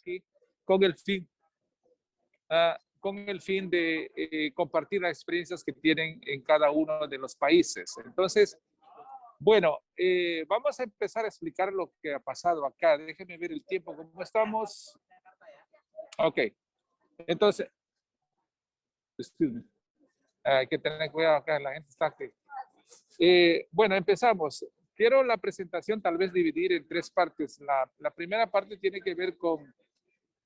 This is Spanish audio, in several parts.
aquí con el fin, de compartir las experiencias que tienen en cada uno de los países. Entonces, bueno, vamos a empezar a explicar lo que ha pasado acá. Déjenme ver el tiempo, cómo estamos. Ok, entonces, hay que tener cuidado acá, la gente está aquí. Bueno, empezamos. Quiero la presentación tal vez dividir en tres partes. La primera parte tiene que ver con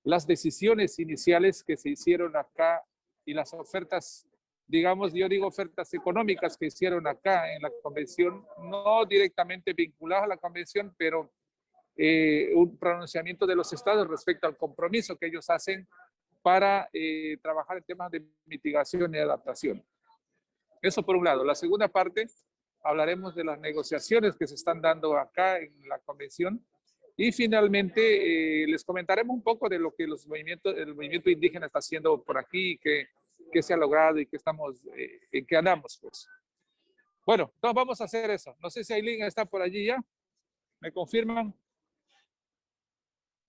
las decisiones iniciales que se hicieron acá y las ofertas, digamos, yo digo ofertas económicas que hicieron acá en la convención, no directamente vinculadas a la convención, pero un pronunciamiento de los estados respecto al compromiso que ellos hacen para trabajar en temas de mitigación y adaptación. Eso por un lado. La segunda parte, hablaremos de las negociaciones que se están dando acá en la convención. Y finalmente les comentaremos un poco de lo que el movimiento indígena está haciendo por aquí, que se ha logrado y que estamos, en qué andamos, pues. Bueno, entonces vamos a hacer eso. No sé si Aileen está por allí ya. ¿Me confirman?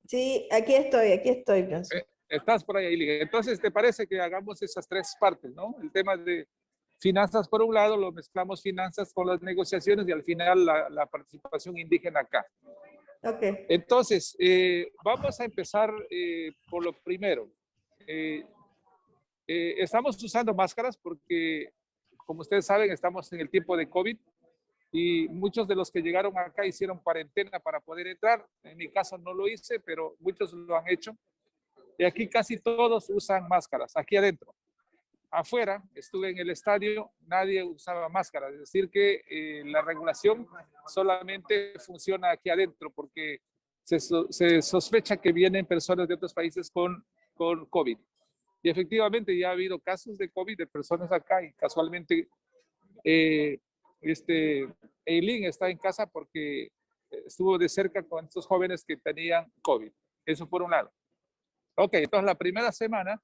Sí, aquí estoy, Francisco. Estás por ahí, Aileen. Entonces, ¿te parece que hagamos esas tres partes, no? El tema de finanzas por un lado, lo mezclamos finanzas con las negociaciones y al final la participación indígena acá. Okay. Entonces, vamos a empezar por lo primero. Estamos usando máscaras porque, como ustedes saben, estamos en el tiempo de COVID y muchos de los que llegaron acá hicieron cuarentena para poder entrar. En mi caso no lo hice, pero muchos lo han hecho. Y aquí casi todos usan máscaras, aquí adentro. Afuera, estuve en el estadio, nadie usaba máscara. Es decir que la regulación solamente funciona aquí adentro porque se sospecha que vienen personas de otros países con COVID. Y efectivamente ya ha habido casos de COVID de personas acá y casualmente Eileen está en casa porque estuvo de cerca con estos jóvenes que tenían COVID. Eso por un lado. Ok, entonces la primera semana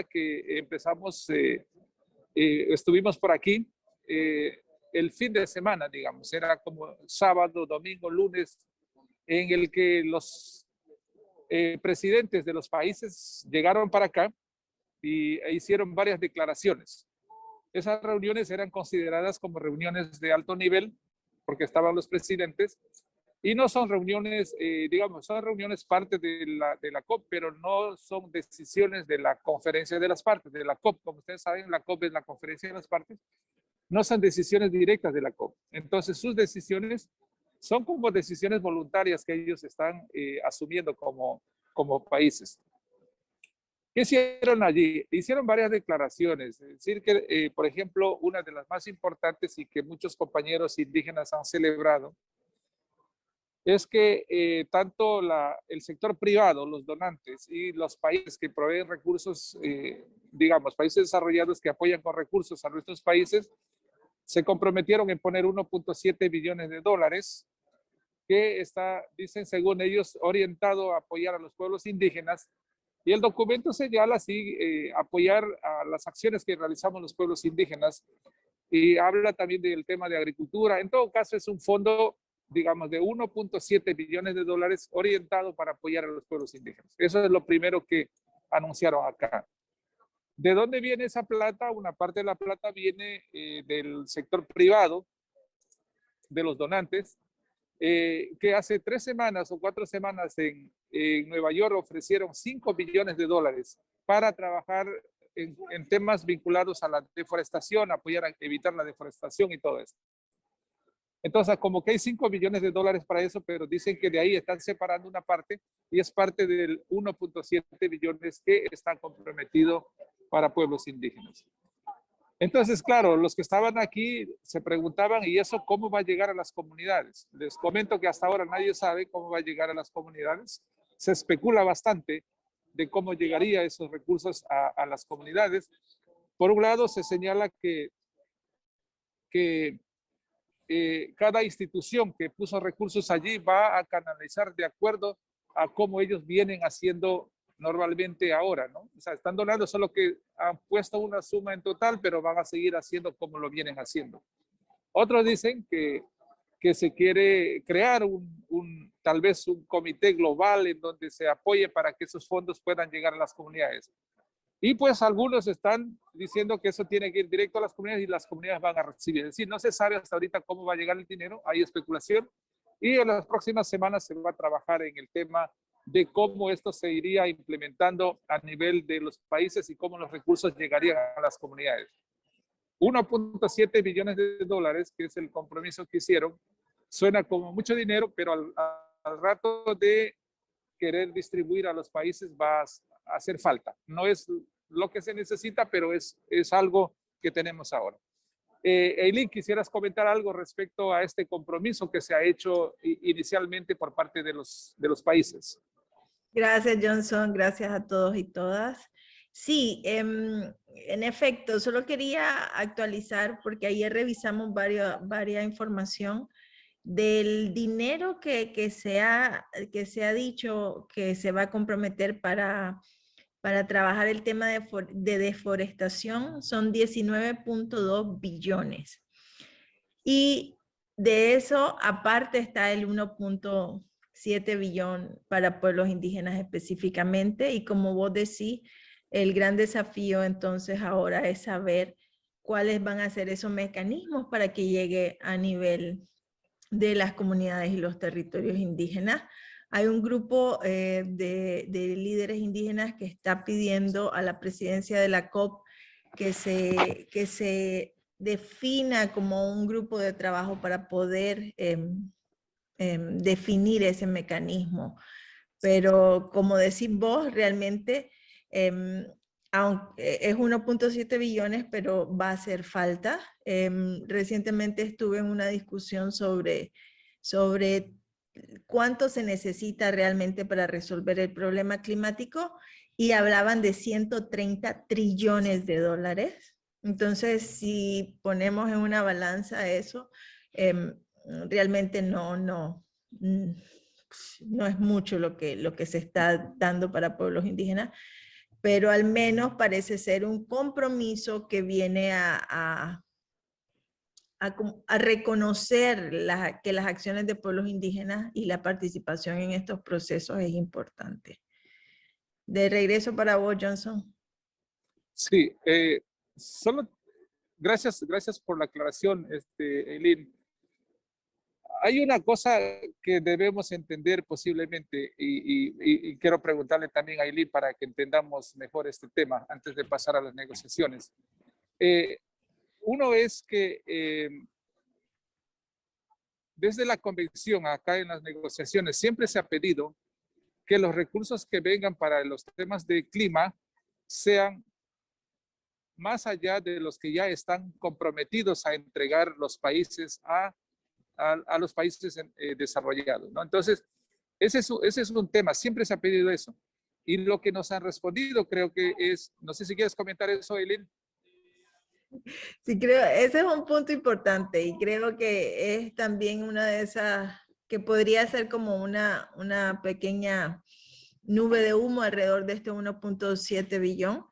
que empezamos, estuvimos por aquí, el fin de semana, digamos, era como sábado, domingo, lunes, en el que los presidentes de los países llegaron para acá e hicieron varias declaraciones. Esas reuniones eran consideradas como reuniones de alto nivel, porque estaban los presidentes, y no son reuniones, digamos, son reuniones parte de la COP, pero no son decisiones de la conferencia de las partes, de la COP. Como ustedes saben, la COP es la conferencia de las partes, no son decisiones directas de la COP. Entonces, sus decisiones son como decisiones voluntarias que ellos están asumiendo como países. ¿Qué hicieron allí? Hicieron varias declaraciones. Es decir, que, por ejemplo, una de las más importantes y que muchos compañeros indígenas han celebrado es que tanto el sector privado, los donantes y los países que proveen recursos, digamos, países desarrollados que apoyan con recursos a nuestros países, se comprometieron en poner 1.7 billones de dólares que está, dicen según ellos, orientado a apoyar a los pueblos indígenas. Y el documento señala así, apoyar a las acciones que realizamos los pueblos indígenas y habla también del tema de agricultura. En todo caso, es un fondo, digamos, de 1.7 billones de dólares orientado para apoyar a los pueblos indígenas. Eso es lo primero que anunciaron acá. ¿De dónde viene esa plata? Una parte de la plata viene del sector privado, de los donantes, que hace 3 semanas o 4 semanas en Nueva York ofrecieron 5 billones de dólares para trabajar en temas vinculados a la deforestación, apoyar a evitar la deforestación y todo eso. Entonces, como que hay 5 billones de dólares para eso, pero dicen que de ahí están separando una parte y es parte del 1.7 billones que están comprometidos para pueblos indígenas. Entonces, claro, los que estaban aquí se preguntaban, ¿y eso cómo va a llegar a las comunidades? Les comento que hasta ahora nadie sabe cómo va a llegar a las comunidades. Se especula bastante de cómo llegaría esos recursos a las comunidades. Por un lado, se señala que cada institución que puso recursos allí va a canalizar de acuerdo a cómo ellos vienen haciendo normalmente ahora, ¿no? O sea, están donando, solo que han puesto una suma en total, pero van a seguir haciendo como lo vienen haciendo. Otros dicen que se quiere crear tal vez un comité global en donde se apoye para que esos fondos puedan llegar a las comunidades. Y pues algunos están diciendo que eso tiene que ir directo a las comunidades y las comunidades van a recibir. Es decir, no se sabe hasta ahorita cómo va a llegar el dinero, hay especulación. Y en las próximas semanas se va a trabajar en el tema de cómo esto se iría implementando a nivel de los países y cómo los recursos llegarían a las comunidades. 1.7 billones de dólares, que es el compromiso que hicieron, suena como mucho dinero, pero al rato de querer distribuir a los países va a hacer falta. No es lo que se necesita, pero es algo que tenemos ahora. Eileen, ¿quisieras comentar algo respecto a este compromiso que se ha hecho inicialmente por parte de los países? Gracias, Johnson. Gracias a todos y todas. Sí, en efecto, solo quería actualizar porque ayer revisamos varias información del dinero que se ha dicho que se va a comprometer para trabajar el tema de deforestación. Son 19.2 billones. Y de eso, aparte está el 1.7 billón para pueblos indígenas específicamente. Y como vos decís, el gran desafío entonces ahora es saber cuáles van a ser esos mecanismos para que llegue a nivel de las comunidades y los territorios indígenas. Hay un grupo de líderes indígenas que está pidiendo a la presidencia de la COP que se defina como un grupo de trabajo para poder definir ese mecanismo. Pero como decís vos, realmente aunque es 1.7 billones, pero va a hacer falta. Recientemente estuve en una discusión sobre cuánto se necesita realmente para resolver el problema climático y hablaban de 130 trillones de dólares. Entonces, si ponemos en una balanza eso, realmente no es mucho lo que se está dando para pueblos indígenas, pero al menos parece ser un compromiso que viene a reconocer que las acciones de pueblos indígenas y la participación en estos procesos es importante. De regreso para vos, Johnson. Sí, solo gracias por la aclaración, Eileen. Hay una cosa que debemos entender posiblemente y quiero preguntarle también a Eileen para que entendamos mejor este tema antes de pasar a las negociaciones. Uno es que desde la convención acá en las negociaciones siempre se ha pedido que los recursos que vengan para los temas de clima sean más allá de los que ya están comprometidos a entregar los países a los países desarrollados, ¿no? Entonces, ese es un tema, siempre se ha pedido eso. Y lo que nos han respondido creo que es, no sé si quieres comentar eso, Eileen. Sí, creo, ese es un punto importante y creo que es también una de esas que podría ser como una pequeña nube de humo alrededor de este 1.7 billón,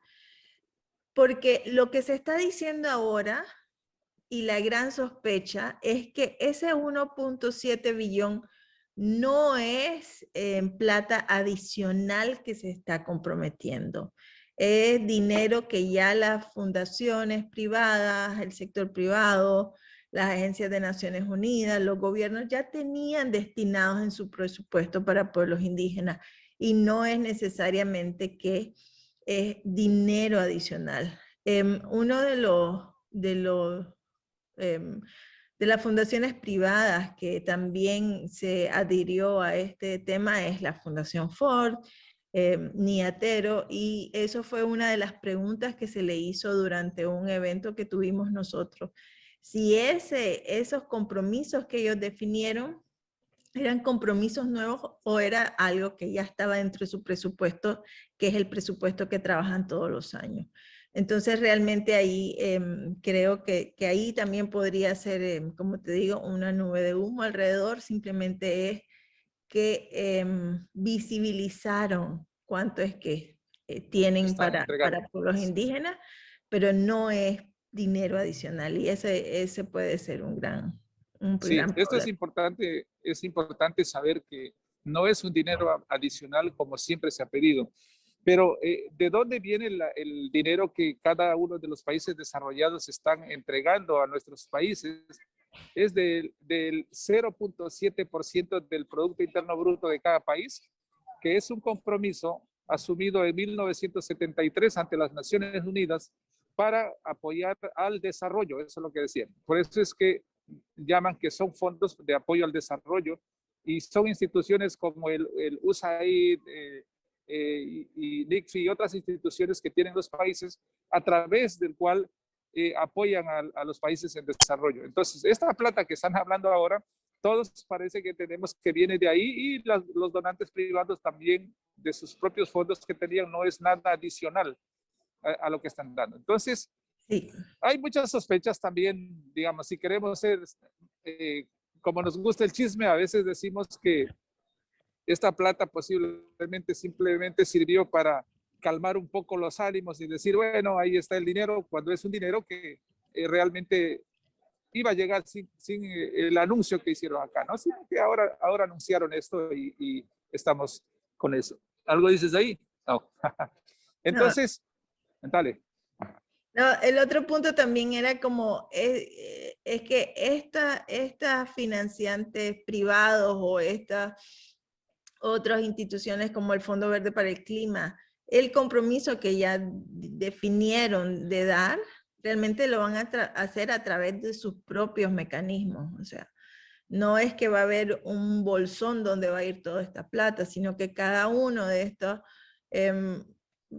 porque lo que se está diciendo ahora y la gran sospecha es que ese 1.7 billón no es plata adicional que se está comprometiendo. Es dinero que ya las fundaciones privadas, el sector privado, las agencias de Naciones Unidas, los gobiernos ya tenían destinados en su presupuesto para pueblos indígenas y no es necesariamente que es dinero adicional. Uno de las fundaciones privadas que también se adhirió a este tema es la Fundación Ford, Niatero, y eso fue una de las preguntas que se le hizo durante un evento que tuvimos nosotros. Si esos compromisos que ellos definieron eran compromisos nuevos o era algo que ya estaba dentro de su presupuesto, que es el presupuesto que trabajan todos los años. Entonces, realmente ahí creo que ahí también podría ser, como te digo, una nube de humo alrededor. Simplemente es que visibilizaron cuánto es que tienen para pueblos indígenas, pero no es dinero adicional. Y ese puede ser un Sí, gran esto problema. es importante saber que no es un dinero adicional como siempre se ha pedido. Pero ¿de dónde viene el dinero que cada uno de los países desarrollados están entregando a nuestros países? Es del 0.7% del Producto Interno Bruto de cada país, que es un compromiso asumido en 1973 ante las Naciones Unidas para apoyar al desarrollo. Eso es lo que decían. Por eso es que llaman que son fondos de apoyo al desarrollo y son instituciones como el USAID y NICFI y otras instituciones que tienen los países a través del cual apoyan a los países en desarrollo. Entonces, esta plata que están hablando ahora, todos parece que tenemos que viene de ahí y los donantes privados también de sus propios fondos que tenían, no es nada adicional a lo que están dando. Entonces, sí, hay muchas sospechas también, digamos, si queremos ser, como nos gusta el chisme, a veces decimos que esta plata posiblemente simplemente sirvió para calmar un poco los ánimos y decir, bueno, ahí está el dinero, cuando es un dinero que realmente iba a llegar sin el anuncio que hicieron acá, ¿no? Sino que ahora anunciaron esto y estamos con eso. ¿Algo dices ahí? No. Entonces, dale. No, el otro punto también era como, es que estas financiantes privados o estas otras instituciones como el Fondo Verde para el Clima, el compromiso que ya definieron de dar, realmente lo van a hacer a través de sus propios mecanismos. O sea, no es que va a haber un bolsón donde va a ir toda esta plata, sino que cada uno de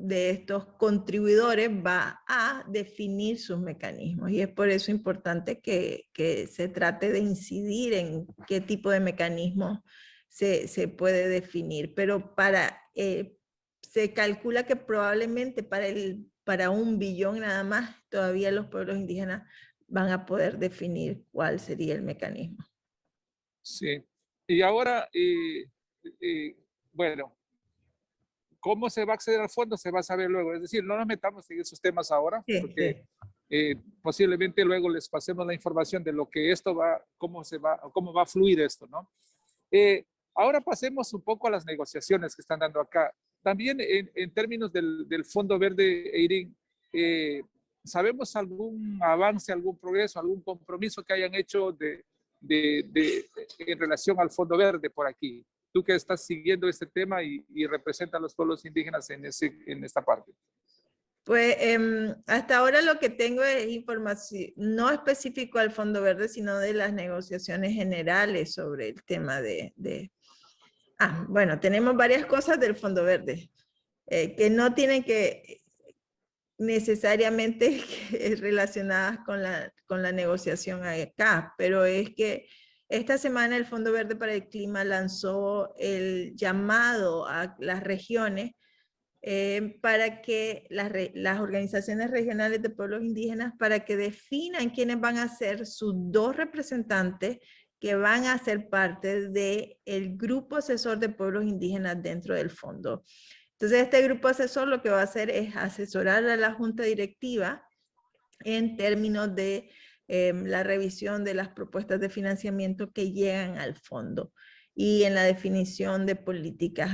estos contribuidores va a definir sus mecanismos. Y es por eso importante que se trate de incidir en qué tipo de mecanismos se puede definir. Pero se calcula que probablemente para 1 billón nada más, todavía los pueblos indígenas van a poder definir cuál sería el mecanismo. Sí. Y ahora, bueno, ¿cómo se va a acceder al fondo? Se va a saber luego. Es decir, no nos metamos en esos temas ahora, sí, porque posiblemente luego les pasemos la información de lo que esto va, cómo va a fluir esto, ¿no? Ahora pasemos un poco a las negociaciones que están dando acá. También en términos del Fondo Verde, Eirin, ¿sabemos algún avance, algún progreso, algún compromiso que hayan hecho en relación al Fondo Verde por aquí? Tú que estás siguiendo este tema y representas a los pueblos indígenas en esta parte. Pues hasta ahora lo que tengo es información no específico al Fondo Verde, sino de las negociaciones generales sobre el tema bueno, tenemos varias cosas del Fondo Verde que no tienen que necesariamente relacionadas con la negociación acá, pero es que esta semana el Fondo Verde para el Clima lanzó el llamado a las regiones para que las organizaciones regionales de pueblos indígenas, para que definan quiénes van a ser sus 2 representantes que van a ser parte del grupo asesor de pueblos indígenas dentro del fondo. Entonces, este grupo asesor lo que va a hacer es asesorar a la junta directiva en términos de la revisión de las propuestas de financiamiento que llegan al fondo y en la definición de políticas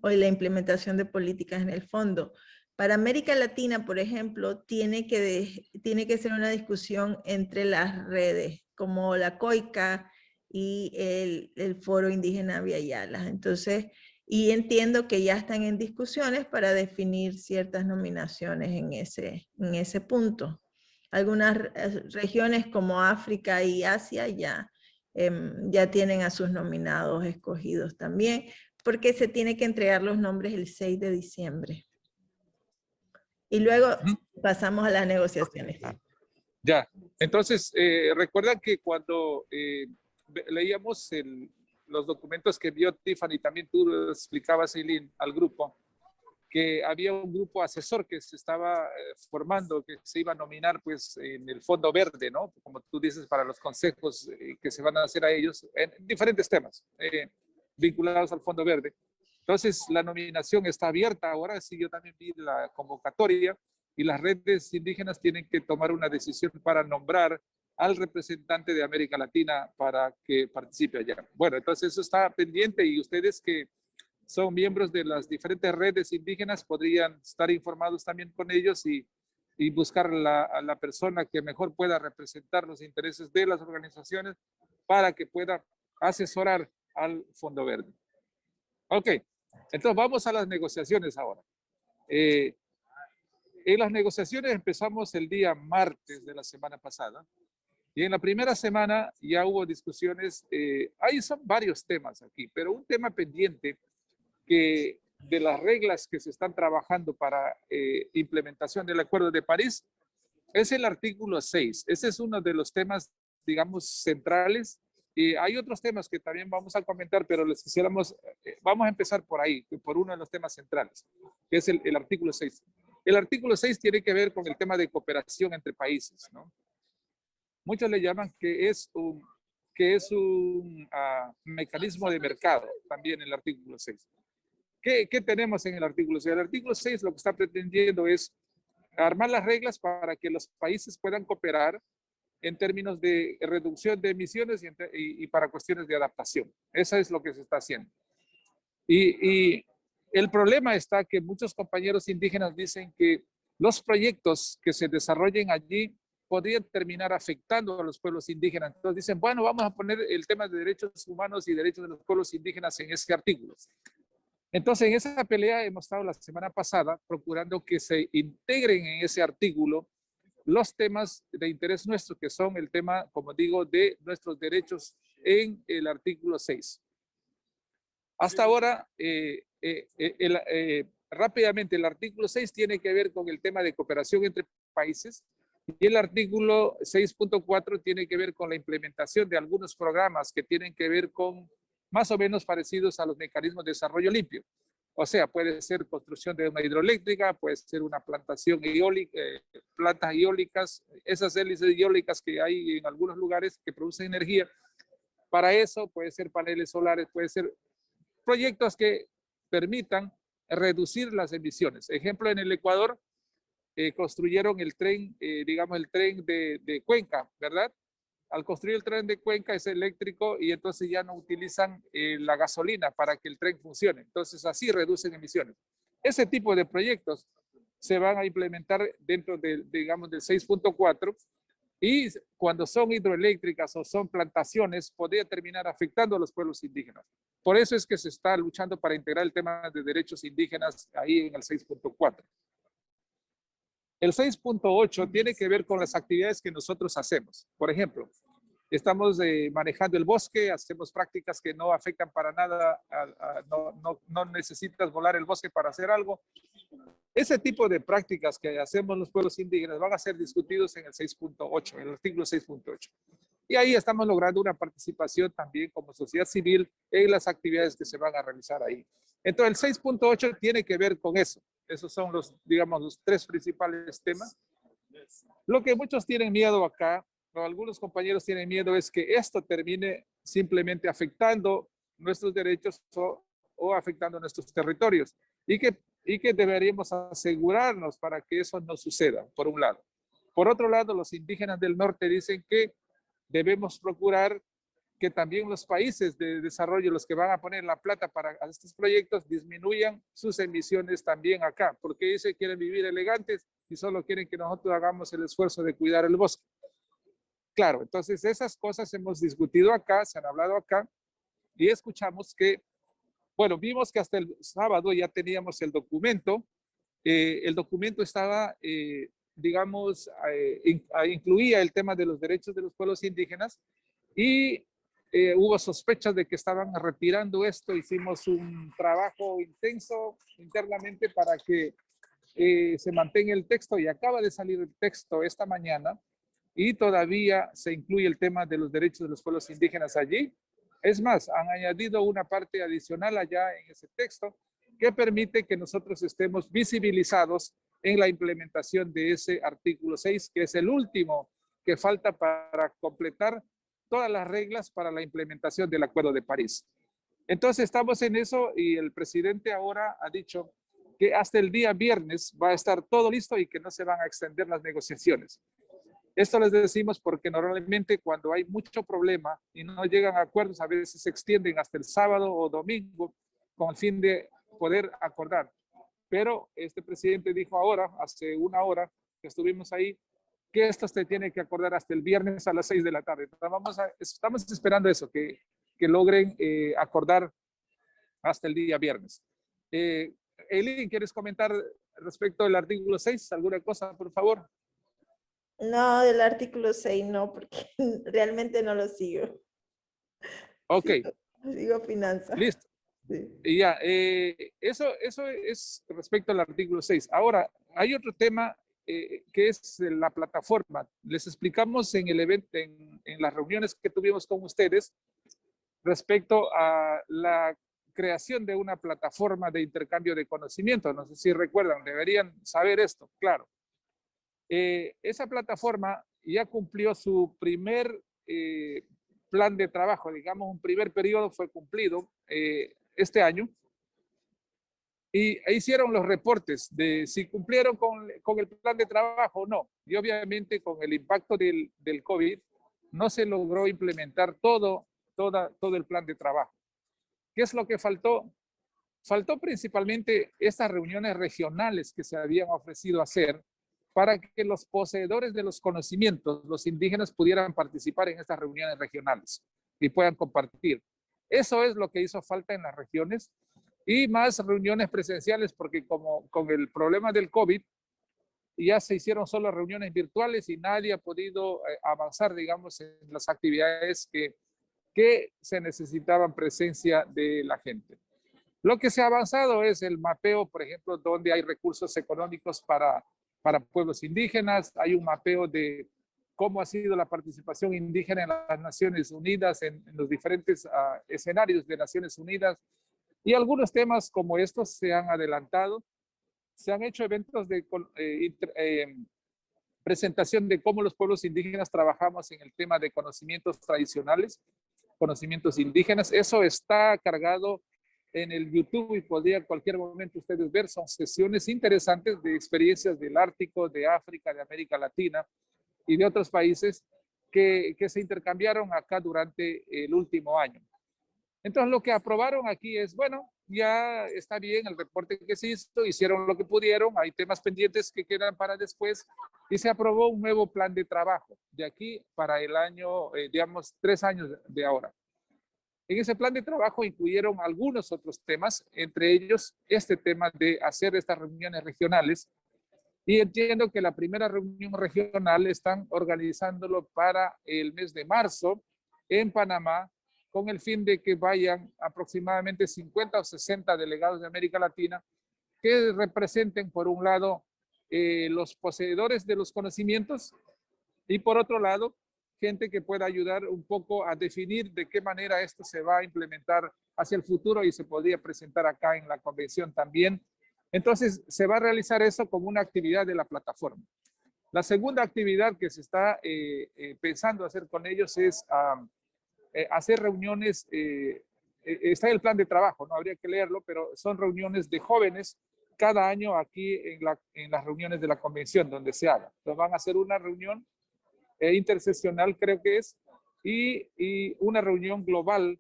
o en la implementación de políticas en el fondo. Para América Latina, por ejemplo, tiene que ser una discusión entre las redes, como la COICA y el Foro Indígena Viayala. Entonces, y entiendo que ya están en discusiones para definir ciertas nominaciones en ese punto. Algunas regiones como África y Asia ya tienen a sus nominados escogidos también, porque se tiene que entregar los nombres el 6 de diciembre. Y luego pasamos a las negociaciones. Ya, entonces, recuerdan que cuando leíamos los documentos que envió Tiffany, también tú explicabas, Eileen, al grupo, que había un grupo asesor que se estaba formando, que se iba a nominar pues en el Fondo Verde, ¿no? Como tú dices, para los consejos que se van a hacer a ellos en diferentes temas vinculados al Fondo Verde. Entonces, la nominación está abierta ahora, sí, yo también vi la convocatoria y las redes indígenas tienen que tomar una decisión para nombrar al representante de América Latina para que participe allá. Bueno, entonces eso está pendiente y ustedes que son miembros de las diferentes redes indígenas podrían estar informados también con ellos y buscar a la persona que mejor pueda representar los intereses de las organizaciones para que pueda asesorar al Fondo Verde. Ok, entonces vamos a las negociaciones ahora. En las negociaciones empezamos el día martes de la semana pasada y en la primera semana ya hubo discusiones, ahí son varios temas aquí, pero un tema pendiente que de las reglas que se están trabajando para implementación del Acuerdo de París es el artículo 6. Ese es uno de los temas, digamos, centrales. Y hay otros temas que también vamos a comentar, pero les quisiéramos, vamos a empezar por ahí, por uno de los temas centrales, que es el artículo 6. El artículo 6 tiene que ver con el tema de cooperación entre países, ¿no? Muchos le llaman que es un mecanismo de mercado, también el artículo 6. ¿Qué tenemos en el artículo 6? El artículo 6 lo que está pretendiendo es armar las reglas para que los países puedan cooperar en términos de reducción de emisiones y para cuestiones de adaptación. Eso es lo que se está haciendo. Y el problema está que muchos compañeros indígenas dicen que los proyectos que se desarrollen allí podrían terminar afectando a los pueblos indígenas. Entonces dicen, bueno, vamos a poner el tema de derechos humanos y derechos de los pueblos indígenas en ese artículo. Entonces, en esa pelea hemos estado la semana pasada procurando que se integren en ese artículo los temas de interés nuestro, que son el tema, como digo, de nuestros derechos en el artículo 6. Hasta ahora, rápidamente, el artículo 6 tiene que ver con el tema de cooperación entre países y el artículo 6.4 tiene que ver con la implementación de algunos programas que tienen que ver con más o menos parecidos a los mecanismos de desarrollo limpio. O sea, puede ser construcción de una hidroeléctrica, puede ser una plantación eólica, plantas eólicas, esas hélices eólicas que hay en algunos lugares que producen energía. Para eso puede ser paneles solares, puede ser proyectos que permitan reducir las emisiones. Ejemplo, en el Ecuador construyeron el tren, digamos el tren de Cuenca, ¿verdad? Al construir el tren de Cuenca es eléctrico y entonces ya no utilizan la gasolina para que el tren funcione. Entonces así reducen emisiones. Ese tipo de proyectos se van a implementar dentro de, digamos, del 6.4 y cuando son hidroeléctricas o son plantaciones podría terminar afectando a los pueblos indígenas. Por eso es que se está luchando para integrar el tema de derechos indígenas ahí en el 6.4. El 6.8 tiene que ver con las actividades que nosotros hacemos. Por ejemplo, estamos manejando el bosque, hacemos prácticas que no afectan para nada, no necesitas volar el bosque para hacer algo. Ese tipo de prácticas que hacemos los pueblos indígenas van a ser discutidos en el 6.8, en el artículo 6.8. Y ahí estamos logrando una participación también como sociedad civil en las actividades que se van a realizar ahí. Entonces el 6.8 tiene que ver con eso. Esos son los, digamos, los tres principales temas. Lo que muchos tienen miedo acá, o algunos compañeros tienen miedo, es que esto termine simplemente afectando nuestros derechos o afectando nuestros territorios. Y que deberíamos asegurarnos para que eso no suceda, por un lado. Por otro lado, los indígenas del norte dicen que debemos procurar que también los países de desarrollo, los que van a poner la plata para estos proyectos, disminuyan sus emisiones también acá, porque dicen que quieren vivir elegantes y solo quieren que nosotros hagamos el esfuerzo de cuidar el bosque. Claro, entonces esas cosas hemos discutido acá, se han hablado acá, y escuchamos que, bueno, vimos que hasta el sábado ya teníamos el documento. El documento estaba, digamos, incluía el tema de los derechos de los pueblos indígenas y hubo sospechas de que estaban retirando esto. Hicimos un trabajo intenso internamente para que se mantenga el texto y acaba de salir el texto esta mañana y todavía se incluye el tema de los derechos de los pueblos indígenas allí. Es más, han añadido una parte adicional allá en ese texto que permite que nosotros estemos visibilizados en la implementación de ese artículo 6, que es el último que falta para completar todas las reglas para la implementación del Acuerdo de París. Entonces estamos en eso y el presidente ahora ha dicho que hasta el día viernes va a estar todo listo y que no se van a extender las negociaciones. Esto les decimos porque normalmente cuando hay mucho problema y no llegan a acuerdos, a veces se extienden hasta el sábado o domingo con el fin de poder acordar. Pero este presidente dijo ahora, hace una hora que estuvimos ahí, que esto se tiene que acordar hasta el viernes a las 6 de la tarde. Entonces estamos esperando eso, que logren acordar hasta el día viernes. Eileen, ¿quieres comentar respecto al artículo 6? ¿Alguna cosa, por favor? No, del artículo 6 no, porque realmente no lo sigo. Ok, Sigo finanzas. listo. Sí. Y ya, eso es respecto al artículo 6. Ahora, hay otro tema que es la plataforma. Les explicamos en el evento, en las reuniones que tuvimos con ustedes, respecto a la creación de una plataforma de intercambio de conocimiento. No sé si recuerdan, deberían saber esto, claro. Esa plataforma ya cumplió su primer plan de trabajo, digamos, un primer periodo fue cumplido este año, y hicieron los reportes de si cumplieron con el plan de trabajo o no. Y obviamente con el impacto del COVID no se logró implementar todo el plan de trabajo. ¿Qué es lo que faltó? Faltó principalmente estas reuniones regionales que se habían ofrecido hacer para que los poseedores de los conocimientos, los indígenas, pudieran participar en estas reuniones regionales y puedan compartir. Eso es lo que hizo falta en las regiones y más reuniones presenciales porque como con el problema del COVID ya se hicieron solo reuniones virtuales y nadie ha podido avanzar, digamos, en las actividades que se necesitaban presencia de la gente. Lo que se ha avanzado es el mapeo, por ejemplo, donde hay recursos económicos para pueblos indígenas, hay un mapeo de cómo ha sido la participación indígena en las Naciones Unidas, en los diferentes escenarios de Naciones Unidas, y algunos temas como estos se han adelantado. Se han hecho eventos de presentación de cómo los pueblos indígenas trabajamos en el tema de conocimientos tradicionales, conocimientos indígenas. Eso está cargado en el YouTube y podría en cualquier momento ustedes ver. Son sesiones interesantes de experiencias del Ártico, de África, de América Latina y de otros países que se intercambiaron acá durante el último año. Entonces lo que aprobaron aquí es, bueno, ya está bien el reporte que se hizo, hicieron lo que pudieron, hay temas pendientes que quedan para después y se aprobó un nuevo plan de trabajo de aquí para el año, digamos, 3 años de ahora. En ese plan de trabajo incluyeron algunos otros temas, entre ellos este tema de hacer estas reuniones regionales. Y entiendo que la primera reunión regional están organizándolo para el mes de marzo en Panamá, con el fin de que vayan aproximadamente 50 o 60 delegados de América Latina que representen, por un lado, los poseedores de los conocimientos y por otro lado, gente que pueda ayudar un poco a definir de qué manera esto se va a implementar hacia el futuro y se podría presentar acá en la convención también. Entonces, se va a realizar eso como una actividad de la plataforma. La segunda actividad que se está pensando hacer con ellos es hacer reuniones, está en el plan de trabajo, no habría que leerlo, pero son reuniones de jóvenes cada año aquí en las reuniones de la convención donde se haga. Entonces van a hacer una reunión interseccional, creo que es, y una reunión global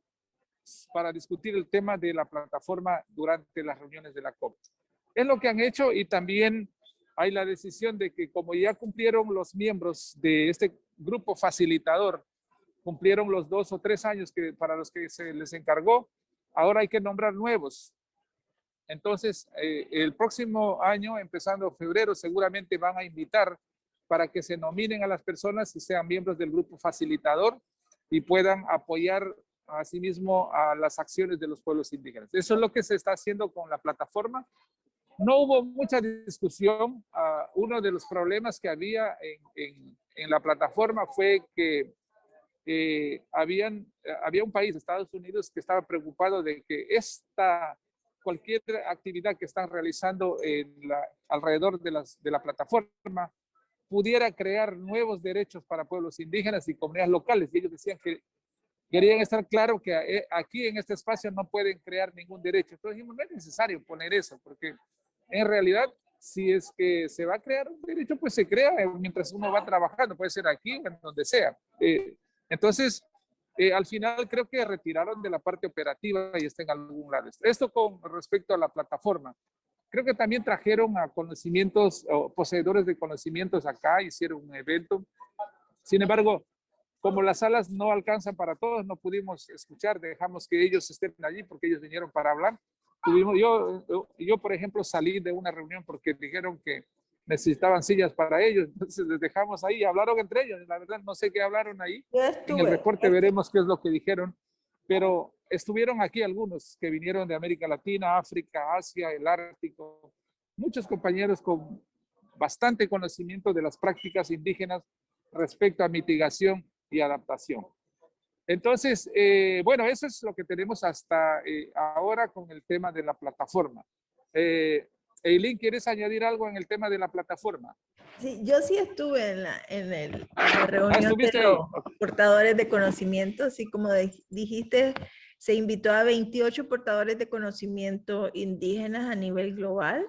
para discutir el tema de la plataforma durante las reuniones de la COP. Es lo que han hecho y también hay la decisión de que como ya cumplieron los miembros de este grupo facilitador, cumplieron los 2 o 3 años para los que se les encargó, ahora hay que nombrar nuevos. Entonces, el próximo año, empezando febrero, seguramente van a invitar para que se nominen a las personas y sean miembros del grupo facilitador y puedan apoyar asimismo a las acciones de los pueblos indígenas. Eso es lo que se está haciendo con la plataforma. No hubo mucha discusión. Uno de los problemas que había en la plataforma fue que había un país, Estados Unidos, que estaba preocupado de que cualquier actividad que están realizando alrededor de la plataforma pudiera crear nuevos derechos para pueblos indígenas y comunidades locales. Y ellos decían que querían estar claro que aquí en este espacio no pueden crear ningún derecho. Entonces dijimos, no es necesario poner eso, porque en realidad si es que se va a crear un derecho, pues se crea mientras uno va trabajando, puede ser aquí o en donde sea. Entonces, al final creo que retiraron de la parte operativa y está en algún lado. Esto con respecto a la plataforma. Creo que también trajeron a conocimientos o poseedores de conocimientos acá, hicieron un evento. Sin embargo, como las salas no alcanzan para todos, no pudimos escuchar, dejamos que ellos estén allí porque ellos vinieron para hablar. Yo, por ejemplo, salí de una reunión porque dijeron que necesitaban sillas para ellos, entonces les dejamos ahí, hablaron entre ellos, la verdad no sé qué hablaron ahí, Yo en el estuve, reporte veremos qué es lo que dijeron, pero estuvieron aquí algunos que vinieron de América Latina, África, Asia, el Ártico, muchos compañeros con bastante conocimiento de las prácticas indígenas respecto a mitigación y adaptación. Entonces, bueno, eso es lo que tenemos hasta ahora con el tema de la plataforma. Eileen, ¿quieres añadir algo en el tema de la plataforma? sí, yo sí estuve en la reunión de ¿Estuviste ahí? los portadores de conocimiento, así como dijiste, se invitó a 28 portadores de conocimiento indígenas a nivel global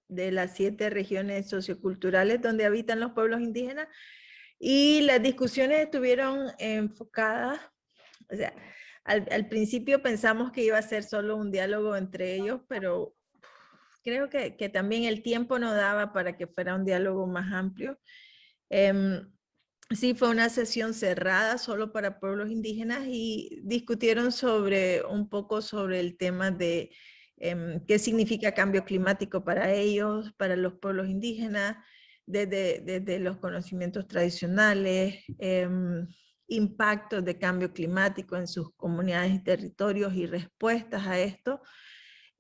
de las 7 regiones socioculturales donde habitan los pueblos indígenas, y las discusiones estuvieron enfocadas, o sea, al principio pensamos que iba a ser solo un diálogo entre ellos, pero creo que también el tiempo no daba para que fuera un diálogo más amplio. Sí, fue una sesión cerrada solo para pueblos indígenas y discutieron un poco sobre el tema de qué significa cambio climático para ellos, para los pueblos indígenas, desde los conocimientos tradicionales, impactos de cambio climático en sus comunidades y territorios y respuestas a esto.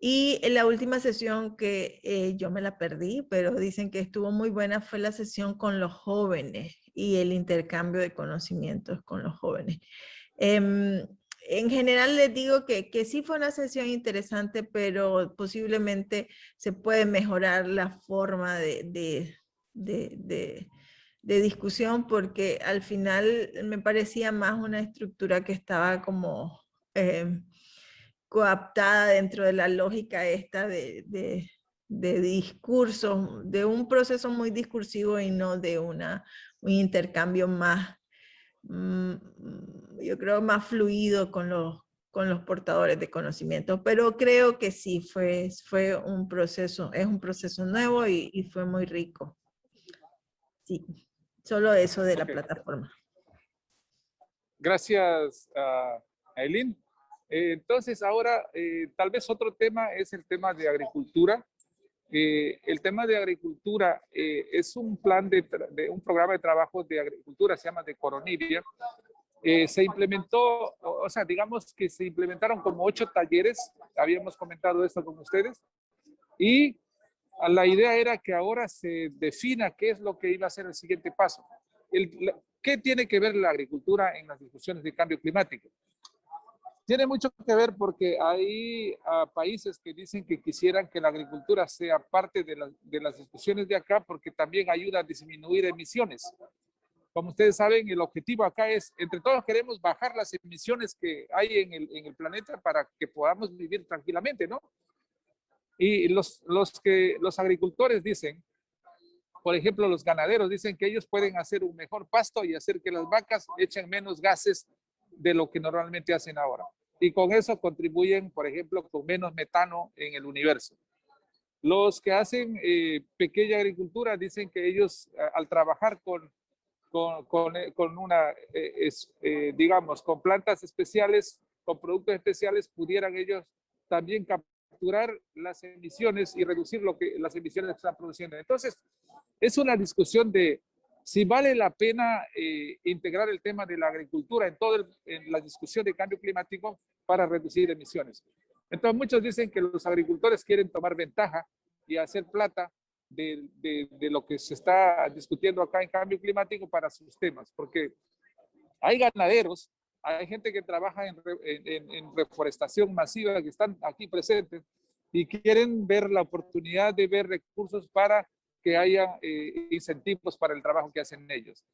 Y en la última sesión que yo me la perdí, pero dicen que estuvo muy buena, fue la sesión con los jóvenes y el intercambio de conocimientos con los jóvenes. En general les digo que sí fue una sesión interesante, pero posiblemente se puede mejorar la forma de discusión, porque al final me parecía más una estructura que estaba como coaptada dentro de la lógica esta de discursos, de un proceso muy discursivo y no de un intercambio más, yo creo, más fluido con los portadores de conocimiento. Pero creo que sí, fue un proceso, es un proceso nuevo y fue muy rico. Sí, solo eso de la plataforma. Gracias, Eileen. Entonces, ahora, tal vez otro tema es el tema de agricultura. El tema de agricultura es un plan de un programa de trabajo de agricultura, se llama de Coronivia. Se implementó, o sea, digamos que se implementaron como 8 talleres, habíamos comentado esto con ustedes, y la idea era que ahora se defina qué es lo que iba a ser el siguiente paso. ¿Qué tiene que ver la agricultura en las discusiones de cambio climático? Tiene mucho que ver porque hay países que dicen que quisieran que la agricultura sea parte de las discusiones de acá porque también ayuda a disminuir emisiones. Como ustedes saben, el objetivo acá es, entre todos queremos bajar las emisiones que hay en el planeta para que podamos vivir tranquilamente, ¿no? Y los agricultores dicen, por ejemplo, los ganaderos dicen que ellos pueden hacer un mejor pasto y hacer que las vacas echen menos gases de lo que normalmente hacen ahora. Y con eso contribuyen, por ejemplo, con menos metano en el universo. Los que hacen pequeña agricultura dicen que ellos, al trabajar con una, digamos, con plantas especiales, con productos especiales, pudieran ellos también capturar las emisiones y reducir las emisiones que están produciendo. Entonces, es una discusión de si vale la pena integrar el tema de la agricultura en la discusión de cambio climático para reducir emisiones. Entonces, muchos dicen que los agricultores quieren tomar ventaja y hacer plata de lo que se está discutiendo acá en cambio climático para sus temas, porque hay ganaderos, hay gente que trabaja en reforestación masiva que están aquí presentes y quieren ver la oportunidad de ver recursos para que haya incentivos para el trabajo que hacen ellos.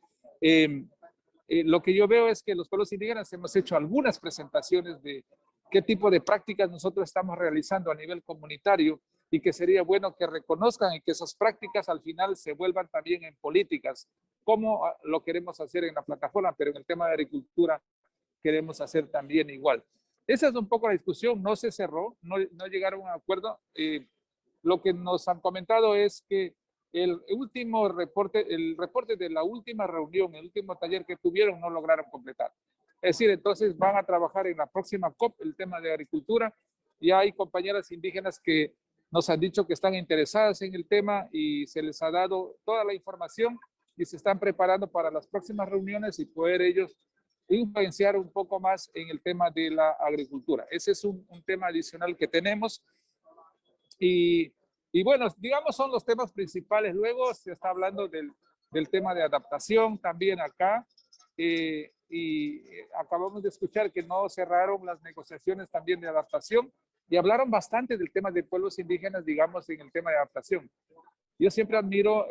Lo que yo veo es que los pueblos indígenas hemos hecho algunas presentaciones de qué tipo de prácticas nosotros estamos realizando a nivel comunitario y que sería bueno que reconozcan y que esas prácticas al final se vuelvan también en políticas, como lo queremos hacer en la plataforma, pero en el tema de agricultura queremos hacer también igual. Esa es un poco la discusión, no se cerró, no llegaron a un acuerdo. Lo que nos han comentado es que el último reporte, el reporte de la última reunión, el último taller que tuvieron, no lograron completar. Es decir, entonces van a trabajar en la próxima COP el tema de agricultura. Ya hay compañeras indígenas que nos han dicho que están interesadas en el tema y se les ha dado toda la información y se están preparando para las próximas reuniones y poder ellos influenciar un poco más en el tema de la agricultura. Ese es un tema adicional que tenemos y bueno, digamos son los temas principales. Luego se está hablando del tema de adaptación también acá y acabamos de escuchar que no cerraron las negociaciones también de adaptación y hablaron bastante del tema de pueblos indígenas, digamos, en el tema de adaptación. Yo siempre admiro